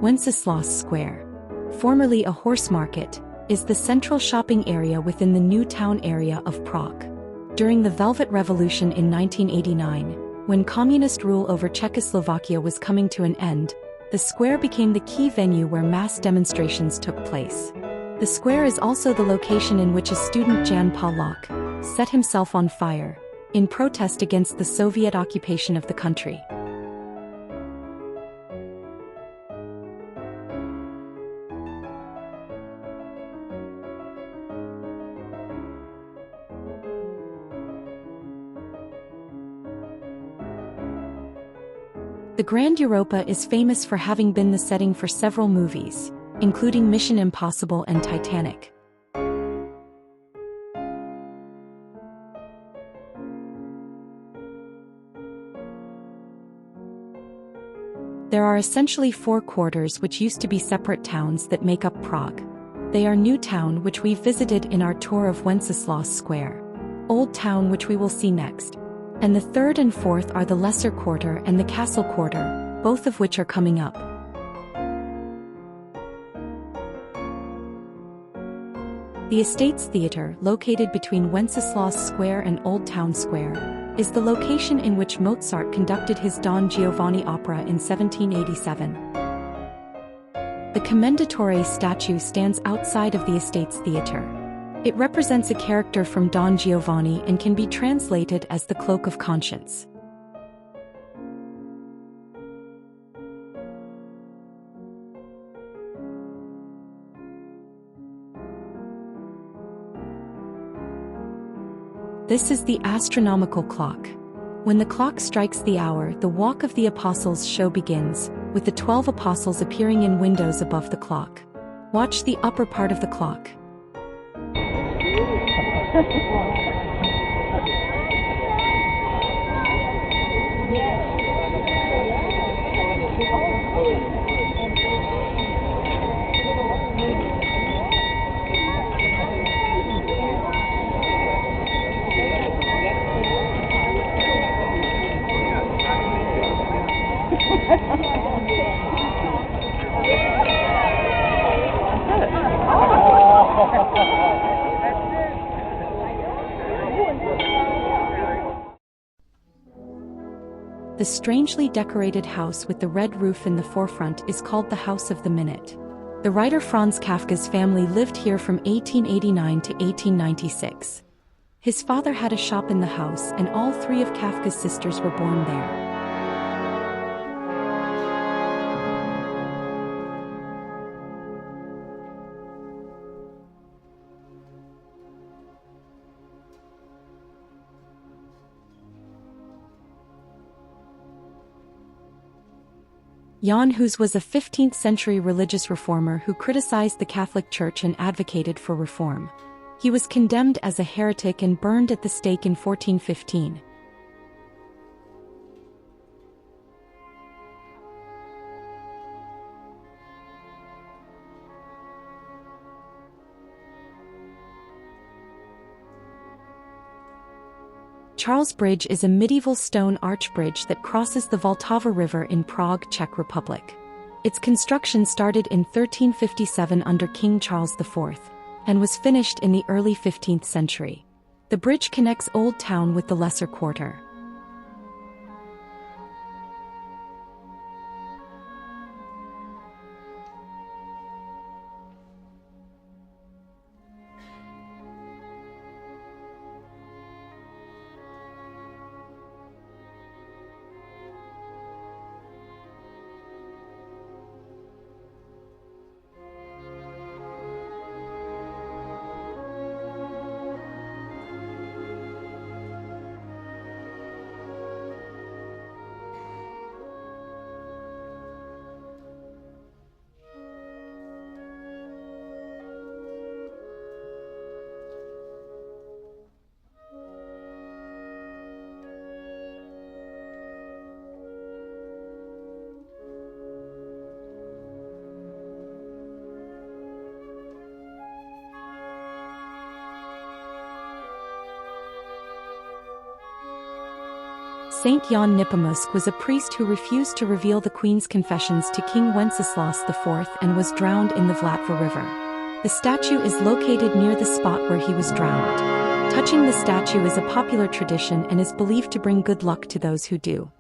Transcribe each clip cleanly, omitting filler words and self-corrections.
Wenceslas Square, formerly a horse market, is the central shopping area within the new town area of Prague. During the Velvet Revolution in 1989, when communist rule over Czechoslovakia was coming to an end, the square became the key venue where mass demonstrations took place. The square is also the location in which a student Jan Palach set himself on fire, in protest against the Soviet occupation of the country. The Grand Europa is famous for having been the setting for several movies, including Mission Impossible and Titanic. There are essentially four quarters which used to be separate towns that make up Prague. They are New Town, which we visited in our tour of Wenceslas Square, Old Town, which we will see next, and the third and fourth are the Lesser Quarter and the Castle Quarter, both of which are coming up. The Estates Theatre, located between Wenceslas Square and Old Town Square, is the location in which Mozart conducted his Don Giovanni opera in 1787. The Commendatore statue stands outside of the Estates Theatre. It represents a character from Don Giovanni and can be translated as the Cloak of Conscience. This is the astronomical clock. When the clock strikes the hour, the Walk of the Apostles show begins, with the 12 apostles appearing in windows above the clock. Watch the upper part of the clock. The strangely decorated house with the red roof in the forefront is called the House of the Minute. The writer Franz Kafka's family lived here from 1889 to 1896. His father had a shop in the house, and all three of Kafka's sisters were born there. Jan Hus was a 15th-century religious reformer who criticized the Catholic Church and advocated for reform. He was condemned as a heretic and burned at the stake in 1415. Charles Bridge is a medieval stone arch bridge that crosses the Vltava River in Prague, Czech Republic. Its construction started in 1357 under King Charles IV, and was finished in the early 15th century. The bridge connects Old Town with the Lesser Quarter. Saint Jan Nepomusk was a priest who refused to reveal the Queen's confessions to King Wenceslas IV and was drowned in the Vlatva River. The statue is located near the spot where he was drowned. Touching the statue is a popular tradition and is believed to bring good luck to those who do.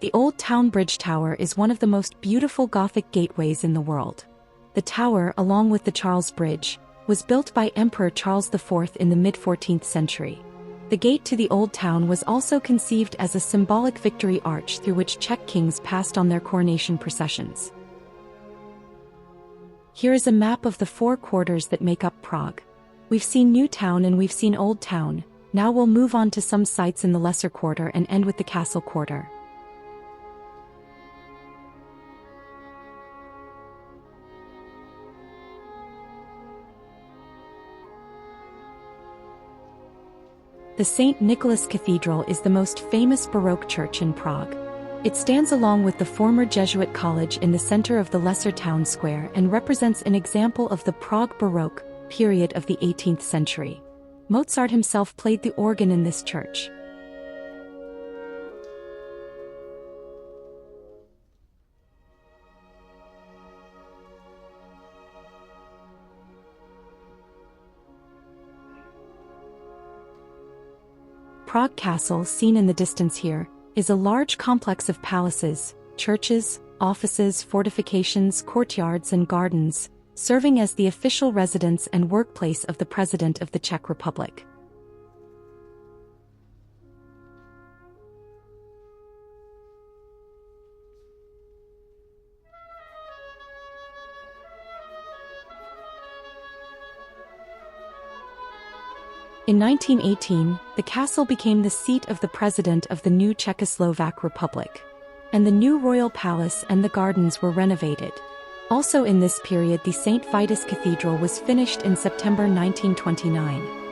The Old Town Bridge Tower is one of the most beautiful Gothic gateways in the world. The tower, along with the Charles Bridge, was built by Emperor Charles IV in the mid-14th century. The gate to the Old Town was also conceived as a symbolic victory arch through which Czech kings passed on their coronation processions. Here is a map of the 4 quarters that make up Prague. We've seen New Town and we've seen Old Town. Now we'll move on to some sites in the Lesser Quarter and end with the Castle Quarter. The St. Nicholas Cathedral is the most famous Baroque church in Prague. It stands along with the former Jesuit college in the center of the Lesser Town Square and represents an example of the Prague Baroque period of the 18th century. Mozart himself played the organ in this church. Prague Castle, seen in the distance here, is a large complex of palaces, churches, offices, fortifications, courtyards and gardens, serving as the official residence and workplace of the President of the Czech Republic. In 1918, the castle became the seat of the president of the new Czechoslovak Republic, and the new royal palace and the gardens were renovated. Also in this period, the St. Vitus Cathedral was finished in September 1929.